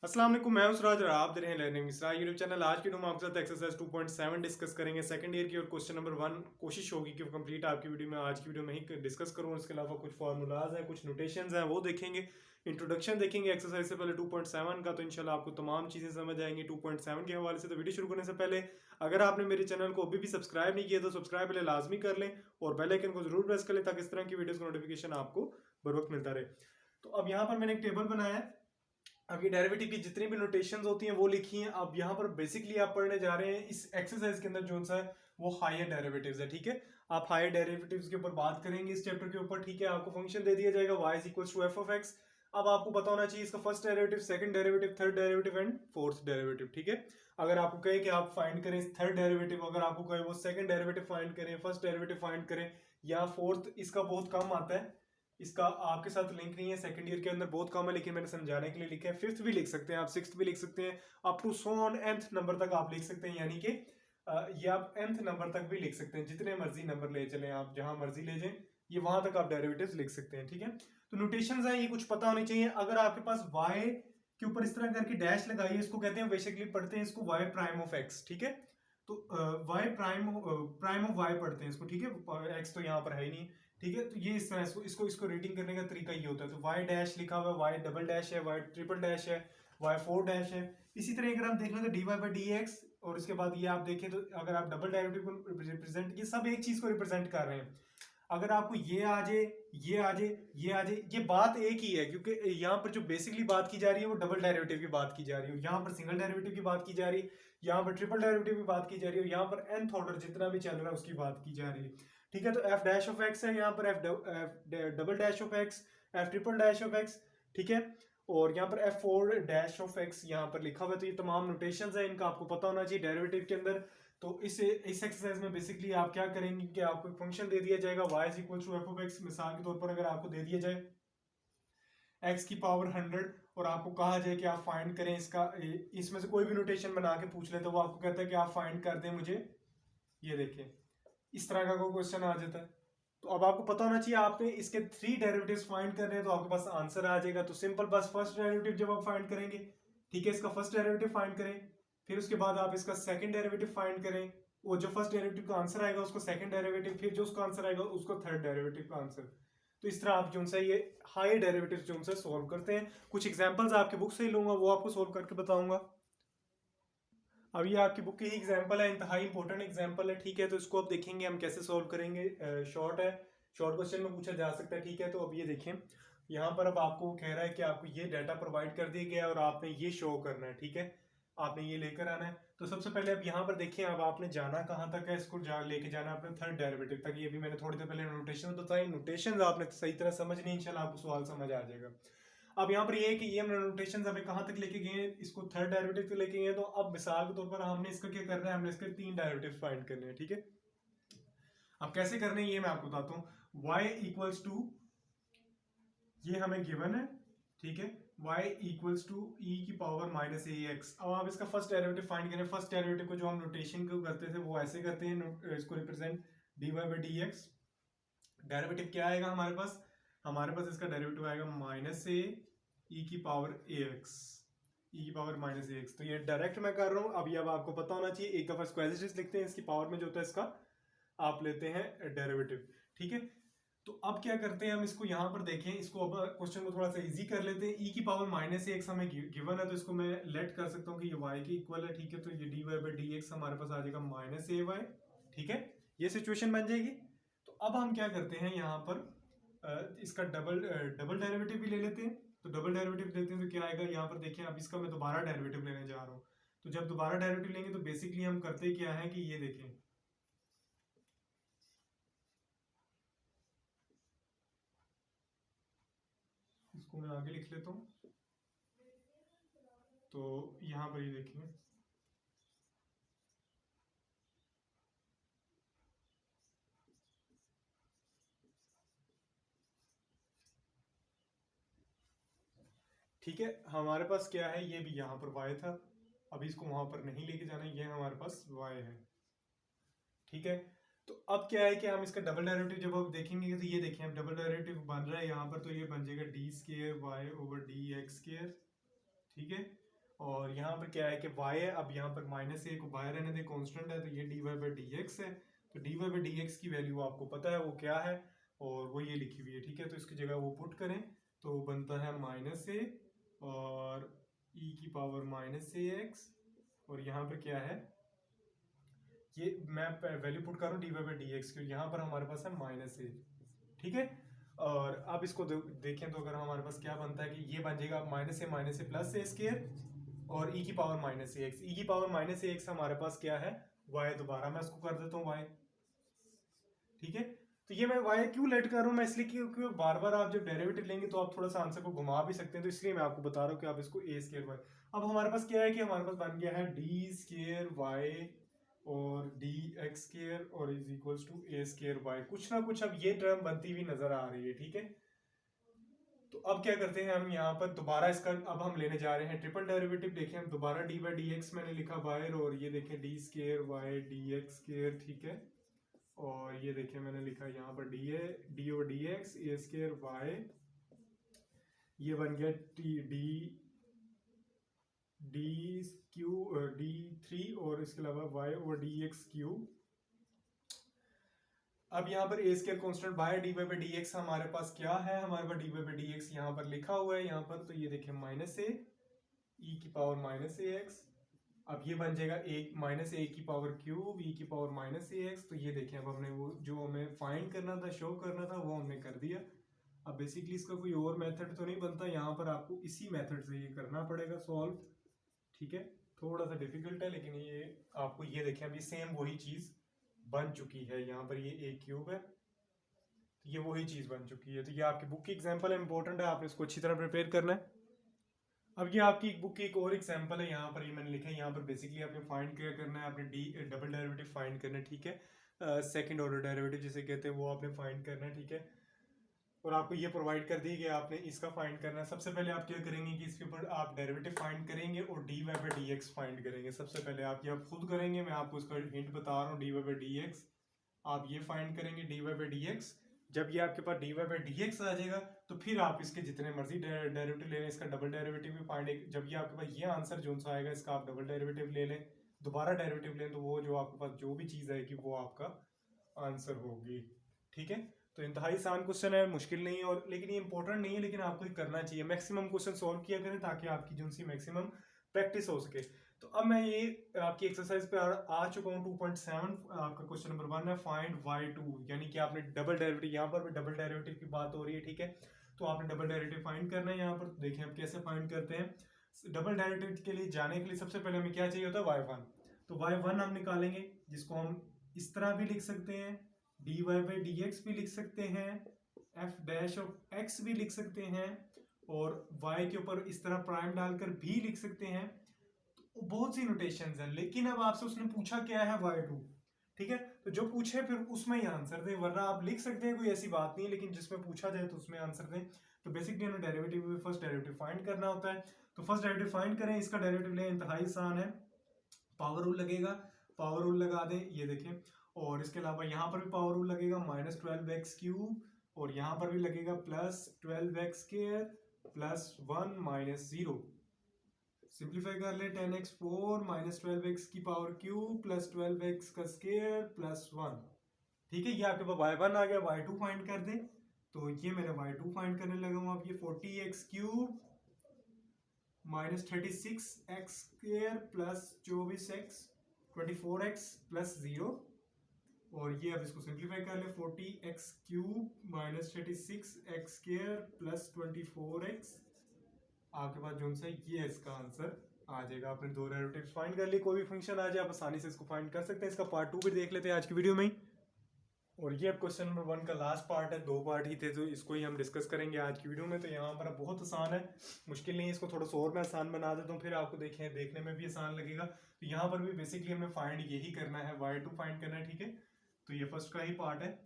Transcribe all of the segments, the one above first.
अस्सलाम वालेकुम, मैं हूं सुराज और आप देख रहे हैं लर्निंग मिस्रा यूट्यूब चैनल। आज की वीडियो में आपके साथ एक्सरसाइज 2.7 डिस्कस करेंगे सेकंड ईयर की, और क्वेश्चन नंबर 1 कोशिश होगी कि कंप्लीट आपकी वीडियो में आज की वीडियो में ही डिस्कस करूं। इसके अलावा कुछ फार्मूलाज हैं, कुछ नोटेशंस हैं, वो देखेंगे। इंट्रोडक्शन देखेंगे एक्सरसाइज से पहले 2.7 का, तो इंशाल्लाह आपको तमाम चीज़ें समझ आएंगी 2.7 के हवाले से। तो वीडियो शुरू करने से पहले अगर आपने मेरे चैनल को अभी भी सब्सक्राइब नहीं किया तो सब्सक्राइब पहले लाजमी कर लें और बेल आइकन को जरूर प्रेस कर लें ताकि इस तरह की वीडियोस का नोटिफिकेशन आपको बर वक्त मिलता रहे। तो अब यहाँ पर मैंने एक टेबल बनाया है। अब ये डेरिवेटिव की जितनी भी नोटेशंस होती हैं वो लिखी हैं। अब यहाँ पर बेसिकली आप पढ़ने जा रहे हैं इस एक्सरसाइज के अंदर जो सा है वो हायर डेरिवेटिव्स है। ठीक है, आप हायर डेरिवेटिव्स के ऊपर बात करेंगे इस चैप्टर के ऊपर। ठीक है, आपको फंक्शन दे दिया जाएगा y is equal to F of X. अब आपको पता होना चाहिए इसका first derivative, second derivative, third derivative and fourth derivative. ठीक है, अगर आपको कहे कि आप फाइंड करें थर्ड डेरिवेटिव, अगर आपको कहे वो सेकंड डेरिवेटिव फाइंड करें, फर्स्ट डेरिवेटिव फाइंड करें या फोर्थ, इसका बहुत कम आता है, इसका आपके साथ लिंक नहीं है। सेकंड ईयर के अंदर बहुत कम है, लेकिन मैंने समझाने के लिए लिखा है। फिफ्थ भी लिख सकते हैं आप, सिक्स्थ भी लिख सकते हैं, up to so on nth number तक आप लिख सकते हैं। यानी कि ये आप nth नंबर तक भी लिख सकते हैं, जितने मर्जी नंबर ले चलें आप, जहां मर्जी ले जाएं, ये वहां तक आप डेरिवेटिव्स लिख सकते हैं। ठीक है, तो नोटेशंस हैं, ये कुछ पता होनी चाहिए। अगर आपके पास y के ऊपर इस तरह करके डैश लगाइए, इसको कहते हैं, बेसिकली पढ़ते हैं इसको y प्राइम ऑफ x। ठीक है, तो y प्राइम ऑफ y पढ़ते हैं इसको। ठीक है, x तो यहाँ पर है ही नहीं। ठीक है, तो ये इस तरह इसको रेटिंग करने का तरीका ये होता है। तो वाई डैश लिखा हुआ है, वाई डबल डैश है, वाई ट्रिपल डैश है, वाई फोर डैश है। इसी तरह अगर हम देख लें तो D Y by D X, और इसके बाद ये आप देखें तो अगर आप डबल डेरिवेटिव को रिप्रेजेंट, ये सब एक चीज को रिप्रेजेंट कर रहे हैं। अगर आपको ये आ जाए, ये आ जाए, ये आ जाए, ये बात एक ही है, क्योंकि यहाँ पर जो बेसिकली बात की जा रही है वो डबल डेरिवेटिव की बात की जा रही है, यहाँ पर सिंगल डेरिवेटिव की बात की जा रही है, यहाँ पर ट्रिपल डेरिवेटिव की बात की जा रही है, यहाँ पर nth ऑर्डर जितना भी चल रहा है उसकी बात की जा रही है। ठीक है, तो एफ डैश ऑफ एक्स है, यहाँ पर F double dash of x, F triple dash of x. ठीक है, और यहाँ पर F four dash of x यहाँ पर लिखा हुआ है। तो ये तमाम नोटेशंस है, इनका आपको पता होना चाहिए डेरिवेटिव के अंदर। तो इस एक्सरसाइज में बेसिकली आप क्या करेंगे कि आपको एक फंक्शन दे दिया जाएगा y is equal to F of X. मिसाल के तौर पर अगर आपको दे दिया जाए x की पावर 100 और आपको कहा जाए कि आप फाइंड करें इसका, इसमें से कोई भी नोटेशन बना के पूछ ले, तो वो आपको कहता है कि आप फाइंड कर दें मुझे, ये देखें, इस तरह का कोई क्वेश्चन आ जाता है। तो अब आपको पता होना चाहिए आपने इसके 3 डेरिवेटिव्स फाइंड करने हैं, तो आपके पास आंसर आ जाएगा। तो सिंपल, बस फर्स्ट डेरिवेटिव जब आप फाइंड करेंगे, ठीक है, इसका फर्स्ट डेरिवेटिव फाइंड करें, फिर उसके बाद आप इसका सेकंड डेरिवेटिव फाइंड करें, वो जो फर्स्ट डेरिवेटिव का आंसर आएगा उसको सेकंड डेरिवेटिव, फिर जो उसका आंसर आएगा उसको थर्ड डेरिवेटिव का आंसर। तो इस तरह आप जो है ये हाई डेरिवेटिव जो है सोल्व करते हैं। कुछ एग्जांपल्स आपके बुक से ही लूंगा, वो आपको सोल्व करके बताऊंगा। अब ये आपकी बुक की ही एग्जांपल है, इंतहाई इंपॉर्टेंट एग्जांपल है। ठीक है, तो इसको अब देखेंगे हम कैसे सोल्व करेंगे। शॉर्ट है, शॉर्ट क्वेश्चन में पूछा जा सकता है। ठीक है, तो अब ये देखें, यहाँ पर अब आपको कह रहा है कि आपको ये डाटा प्रोवाइड कर दिया गया है और आपने ये शो करना है। ठीक है, आपने ये लेकर आना है। तो सबसे पहले अब यहाँ पर देखिए, अब आपने जाना कहाँ तक है, इसको लेके जाना अपने थर्ड डेरिवेटिव तक। ये भी मैंने थोड़ी देर पहले नोटेशन बताई, नोटेशन आपने सही तरह समझ नहीं, इंशाल्लाह आपको सवाल समझ आ जाएगा। अब यहाँ पर ये है कि ये हमने नोटेशन हमें कहाँ तक लेके गए हैं, इसको थर्ड डेरिवेटिव तक लेके गए। तो अब मिसाल के तौर पर हमने इसका क्या करना है, हमने इसके 3 डेरिवेटिव फाइंड करने हैं। ठीक है, अब कैसे करने हैं ये मैं आपको बताता हूँ। y इक्वल्स टू, ये हमें गिवन है, ठीक है, y इक्वल्स टू e की पावर माइनस ए एक्स। अब आप इसका फर्स्ट डेरिवेटिव फाइंड करें। फर्स्ट डेरिवेटिव को जो हम नोटेशन को करते थे वो ऐसे करते हैं, इसको represent dy by D x. Derivative क्या आएगा हमारे पास, हमारे पास इसका डेरिवेटिव आएगा माइनस ए ई की पावर ए एक्स, ई की पावर माइनस ए एक्स। तो ये डायरेक्ट मैं कर रहा हूँ। अभी अब आपको पता होना चाहिए, एक दफा इसको एज इट इज लिखते हैं, इसकी पावर में जो होता है इसका आप लेते हैं डेरिवेटिव। ठीक है, तो अब क्या करते हैं हम, इसको यहाँ पर देखें, इसको अब क्वेश्चन को थोड़ा सा इजी कर लेते हैं। ई की पावर माइनस ए एक्स हमें गिवन है, तो इसको मैं लेट कर सकता हूँ कि ये वाई के इक्वल है। ठीक है, तो ये D Y by D X हमारे पास आ जाएगा माइनस ए वाई। ठीक है, ये सिचुएशन बन जाएगी। तो अब हम क्या करते हैं, यहाँ पर इसका डबल डेरिवेटिव भी ले लेते हैं। तो डबल डेरिवेटिव लेते हैं तो क्या आएगा, यहाँ पर देखिए, अब इसका मैं दोबारा डेरिवेटिव लेने जा रहा हूँ। तो जब दोबारा डेरिवेटिव लेंगे तो बेसिकली हम करते क्या है कि ये देखें, इसको मैं आगे लिख लेता हूँ। तो यहाँ पर ये देखिए, ठीक है, हमारे पास क्या है, ये भी यहाँ पर y था, अभी इसको वहां पर नहीं लेके जाना, ये हमारे पास y है। ठीक है, तो अब क्या है कि हम इसका डबल डेरिवेटिव जब आप देखेंगे तो ये देखें, अब डबल डेरिवेटिव बन रहा है यहाँ पर, तो ये बन जाएगा D square Y over D X square. ठीक है, और यहाँ पर क्या है कि y है, अब यहाँ पर माइनस ए को बाहर रहने दे, कांस्टेंट है, तो ये dy बाई डी एक्स है। तो dy बाई डी एक्स की वैल्यू आपको पता है वो क्या है, और वो ये लिखी हुई है, ठीक है। तो इसकी जगह वो पुट करें तो बनता है माइनस ए और e की पावर माइनस ए एक्स, और यहाँ पर क्या है, ये मैं वैल्यू पुट कर रहा हूँ dy बाई डी एक्स की, यहाँ पर हमारे पास है माइनस ए, ठीक है। और अब इसको देखें तो अगर हमारे पास क्या बनता है कि ये बन जाएगा माइनस ए प्लस ए स्केयर और e की पावर माइनस ए एक्स। ई की पावर माइनस ए एक्स हमारे पास क्या है, y। दोबारा मैं इसको कर देता हूँ y, ठीक है। तो ये मैं y क्यों लेट कर रहा हूँ मैं, इसलिए क्योंकि बार बार आप जब डेरिवेटिव लेंगे तो आप थोड़ा सा आंसर को घुमा भी सकते हैं, तो इसलिए मैं आपको बता रहा हूँ कि आप इसको ए स्केयर वाई। अब हमारे पास क्या है कि हमारे पास बन गया है डी स्केयर वाई और डी एक्स स्केयर और is equals to A square Y. कुछ ना कुछ अब ये टर्म बनती हुई नजर आ रही है, ठीक है। तो अब क्या करते हैं हम यहाँ पर दोबारा इसका अब हम लेने जा रहे हैं ट्रिपल डेरिवेटिव। देखें हम दोबारा डी बाई डी एक्स मैंने लिखा बाहर, और ये देखें D square Y D X square, ठीक है। और ये देखें मैंने लिखा यहाँ पर डी और डी एक्स ए स्केयर वाई, ये बन गया डी क्यू डी थ्री, और इसके अलावा वाई और डी एक्स क्यू। अब यहाँ पर A square constant by D Y by D X हमारे पास क्या है, हमारे पास D Y by D X यहाँ पर लिखा हुआ है यहाँ पर, तो ये देखें माइनस ए ई की पावर माइनस ए एक्स। अब ये बन जाएगा एक माइनस ए की पावर क्यूब ई की पावर माइनस ए एक्स। तो ये देखें अब हमने वो जो हमें फाइंड करना था, शो करना था, वो हमने कर दिया। अब बेसिकली इसका कोई और मेथड तो नहीं बनता, यहाँ पर आपको इसी मेथड से ये करना पड़ेगा सॉल्व, ठीक है। थोड़ा सा डिफिकल्ट है लेकिन ये आपको, ये देखें अभी सेम वही चीज बन चुकी है, यहाँ पर ये ए क्यूब है, तो ये वही चीज बन चुकी है। तो ये आपकी बुक की एग्जांपल है, इंपॉर्टेंट है, आपने इसको अच्छी तरह प्रिपेयर करना है। अब ये आपकी बुक की एक और एग्जांपल है, यहाँ पर ये मैंने लिखा है, यहाँ पर बेसिकली आपने फाइंड क्या करना है, आपने डबल डेरिवेटिव फाइंड करना है, ठीक है। सेकंड ऑर्डर डेरिवेटिव जिसे कहते हैं वो आपने फाइंड करना है, ठीक है। और आपको ये प्रोवाइड कर दी कि आपने इसका फाइंड करना है। सबसे पहले आप क्या करेंगे कि इसके ऊपर आप डेरिवेटिव फाइंड करेंगे और D Y by D X find करेंगे। सबसे पहले आप ये खुद करेंगे, मैं आपको इसका हिंट बता रहा हूँ, D Y by D X आप ये फाइंड करेंगे, D Y by D X. जब ये आपके पास D Y by D X आ जाएगा तो फिर आप इसके जितने मर्जी डेरिवेटिव ले लें, इसका डबल डेरिवेटिव भी फाइंड, जब ये आपके पास ये आंसर जो सा आएगा इसका आप डबल डेरिवेटिव ले लें, दोबारा डेरिवेटिव लें, तो वो जो आपके पास जो भी चीज़ आएगी वो आपका आंसर होगी, ठीक है। तो इंतहाई आसान क्वेश्चन है, मुश्किल नहीं है, और लेकिन ये इंपॉर्टेंट नहीं है, लेकिन आपको ये करना चाहिए। मैक्सिमम क्वेश्चन सॉल्व किया करें ताकि आपकी जो सी मैक्सिमम प्रैक्टिस हो सके। तो अब मैं ये आपकी एक्सरसाइज पे आ चुका हूँ 2.7। आपका क्वेश्चन नंबर 1 है फाइंड y2, यानी कि आपने डबल डेरिवेटिव, यहाँ पर भी डबल डेरिवेटिव की बात हो रही है, ठीक है। तो आपने डबल डेरिवेटिव फाइंड करना है यहाँ पर। देखें हम कैसे फाइंड करते हैं। डबल डेरिवेटिव के लिए जाने के लिए सबसे पहले हमें क्या चाहिए होता है, y1। तो y1 हम निकालेंगे, जिसको हम इस तरह भी लिख सकते हैं, D Y by D X भी लिख सकते हैं, एफ डैश ऑफ एक्स भी लिख सकते हैं, और y के ऊपर इस तरह प्राइम डालकर भी लिख सकते हैं। तो बहुत सी नोटेशंस हैं, लेकिन अब आपसे उसने पूछा क्या है, y2, ठीक है। तो जो पूछे फिर उसमें ही आंसर दें, वरना आप लिख सकते हैं, कोई ऐसी बात नहीं है, लेकिन जिसमें पूछा जाए तो उसमें आंसर दें। तो बेसिकली हमें डेरिवेटिव में फर्स्ट डेरिवेटिव फाइंड करना होता है। तो फर्स्ट डेरिवेटिव फाइंड करें, इसका डेरिवेटिव लें, इंतहाई आसान है, पावर रूल लगेगा, पावर रूल लगा दें, ये देखें। और इसके अलावा यहाँ पर भी पावर रूल लगेगा, माइनस 12x क्यूब, और यहाँ पर भी लगेगा plus 12x square plus 1 minus 0। Simplify कर ले, 10x4 माइनस 12x की पावर क्यूब प्लस 12x का स्क्वायर प्लस 1, ठीक है। ये आपके पास y1 आ गया, y2 फाइंड कर दे। तो ये मेरा y2 फाइंड करने लगा हूँ। अब ये 40x cube minus 36x square plus 24x 24x plus 0, और ये अब इसको सिंप्लीफाई कर ले, 40x cube minus 36x square plus 24x। आपके पास जो सा ये इसका आंसर आ जाएगा। आपने दो डेरिवेटिव्स फाइंड कर लिए, कोई भी फंक्शन आ जाए आप आसानी से इसको फाइंड कर सकते हैं। इसका पार्ट 2 भी देख लेते हैं आज की वीडियो में ही। और ये अब क्वेश्चन नंबर 1 का लास्ट पार्ट है, 2 पार्ट ही थे, तो इसको ही हम डिस्कस करेंगे आज की वीडियो में। तो यहाँ पर बहुत आसान है, मुश्किल नहीं है, इसको थोड़ा सा और मैं आसान बना देता हूँ, फिर आपको देखने में भी आसान लगेगा। तो यहाँ पर भी बेसिकली हमें फाइंड यही करना है, y2 फाइंड करना है, ठीक है। तो ये फर्स्ट का ही पार्ट है।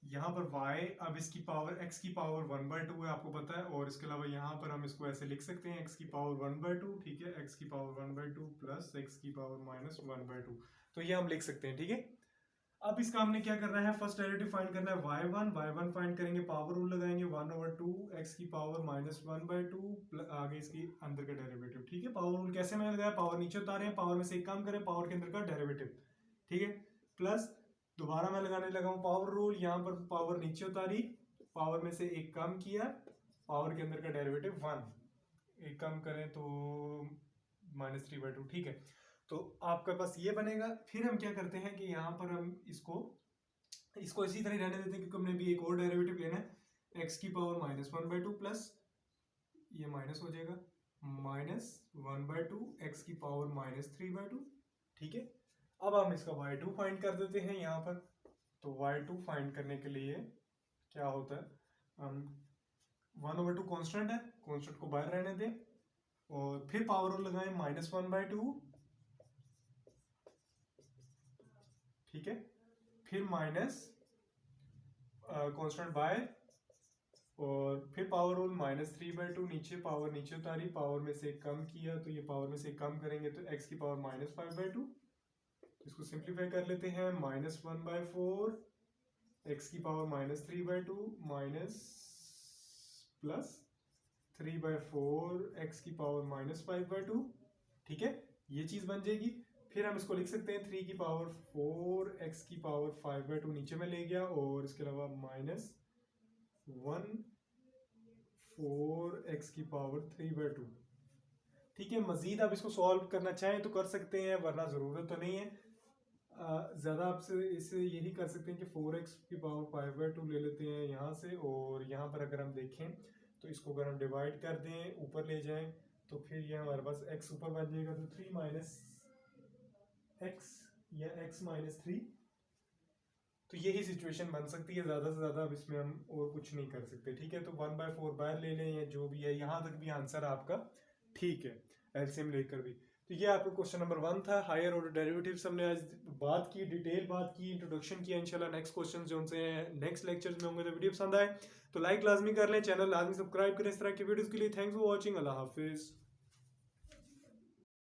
यहाँ पर y, अब इसकी पावर x की पावर 1/2 है, आपको पता है। और इसके अलावा यहाँ पर हम इसको ऐसे लिख सकते हैं, x की पावर 1/2, ठीक है, x की पावर 1/2 प्लस x की पावर माइनस 1/2। तो ये हम लिख सकते हैं, ठीक है। अब इसका हमने क्या करना है, फर्स्ट डेरिवेटिव फाइंड करना है y1 फाइंड करेंगे, पावर रूल लगाएंगे 1/2 x की पावर -1/2 आगे इसकी अंदर का डेरिवेटिव। ठीक है, पावर रूल कैसे मैंने लगाया, पावर नीचे उतारे हैं, पावर में से एक काम करें, पावर के अंदर का डेरिवेटिव। ठीक है, प्लस दोबारा मैं लगाने लगा हूं पावर रूल, यहां पर पावर नीचे उतारी, पावर में से एक कम किया, पावर के अंदर का डेरिवेटिव 1, एक कम करें तो -3/2। ठीक है, तो आपके पास ये बनेगा। फिर हम क्या करते हैं कि यहाँ पर हम इसको इसी तरह रहने देते हैं, क्योंकि हमने भी एक और डेरिवेटिव लेना है, x की पावर -1/2 प्लस ये माइनस हो जाएगा -1/2 x की पावर -3/2। ठीक है, अब हम इसका y2 फाइंड कर देते हैं यहाँ पर। तो y2 फाइंड करने के लिए क्या होता है, हम 1/2 कांस्टेंट है, कांस्टेंट को बाहर रहने दें और फिर पावर रूल लगाएं -1/2। ठीक है, फिर माइनस कांस्टेंट बाय और फिर पावर रूल -3/2, नीचे पावर नीचे उतारी, पावर में से कम किया, तो ये पावर में से कम करेंगे तो x की पावर -5/2। इसको सिंप्लीफाई कर लेते हैं, -1/4 x की पावर -3/2 माइनस प्लस 3/4 x की पावर -5/2। ठीक है, ये चीज बन जाएगी। फिर हम इसको लिख सकते हैं 3 की पावर 4 x की पावर 5/2 नीचे में ले गया, और इसके अलावा -1/4 x की पावर 3/2। ठीक है, मजीद आप इसको सॉल्व करना चाहें तो कर सकते हैं, वरना ज़रूरत तो नहीं है। ज़्यादा आपसे इससे यही कर सकते हैं कि 4x की पावर 5/2 ले लेते हैं यहाँ से, और यहाँ पर अगर हम देखें तो इसको अगर हम डिवाइड कर दें, ऊपर ले जाएं, तो फिर ये हमारे पास x ऊपर बन जाएगा, तो 3 - x या x - 3। तो यही सिचुएशन बन सकती है, ज़्यादा से ज़्यादा अब इसमें हम और कुछ नहीं कर सकते। ठीक है, तो 1/4 बाहर ले लें या जो भी है, यहाँ तक भी आंसर आपका ठीक है एलसीएम लेकर भी। तो ये आपका क्वेश्चन नंबर 1 था, हायर ऑर्डर डेरिवेटिव्स हमने आज बात की, डिटेल बात की, इंट्रोडक्शन किया। इंशाल्लाह नेक्स्ट क्वेश्चन जो उनसे नेक्स्ट लेक्चर्स में होंगे। तो वीडियो पसंद आए तो लाइक लाजमी कर लें, चैनल लाजमी सब्सक्राइब करें इस तरह की वीडियोस के लिए। थैंक्स फॉर वॉचिंग, अल्लाह हाफिज़।